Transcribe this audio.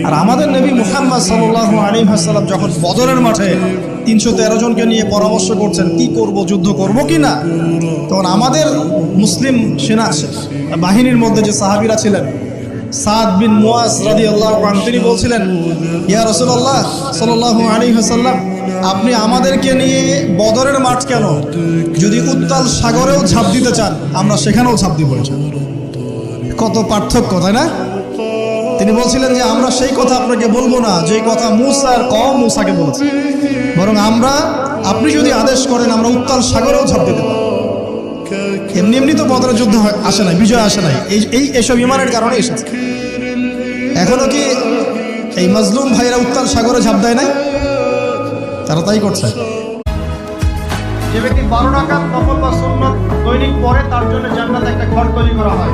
আর আমাদের নবী মুহাম্মদ সাল্লাল্লাহু আলাইহি ওয়াসাল্লাম যখন বদরের মাঠে 313 জনকে নিয়ে পরামর্শ করছেন কি করব, যুদ্ধ করব কি না, তখন আমাদের মুসলিম সেনা বাহিনীর মধ্যে যে সাহাবীরা ছিলেন, সাদ বিন মুয়াজ রাদিয়াল্লাহু আনহু, তিনি বলছিলেন, ইয়া রাসূলুল্লাহ সাল্লাল্লাহু আলাইহি ওয়াসাল্লাম, আপনি আমাদেরকে নিয়ে বদরের মাঠ কেন, যদি উত্তাল সাগরেও ঝাঁপ দিতে চান আমরা সেখানেও ঝাঁপ দিব। কত পার্থক্য, তাই না? তিনি বলছিলেন যে আমরা সেই কথা আপনাকে বলবো না যে কথা মুসার কওম মুসাকে বলেছে, বরং আপনি যদি আদেশ করেন আমরা উত্তাল সাগরেও ঝাঁপ দিতে পারি। এমনি এমনি তো বদরের যুদ্ধ আসে নাই, বিজয় আসে নাই, এইসব ইমানের কারণে এসেছে। এখনো কি এই মাজলুম ভাইরা উত্তাল সাগরে ঝাঁপ দেয় নাই? তারা তাই করছে। যে ব্যক্তি 12 রাকাত নফল বা সুন্নাত দৈনিক পড়ে তার জন্য জান্নাতে একটা ঘর তৈরি করা হয়।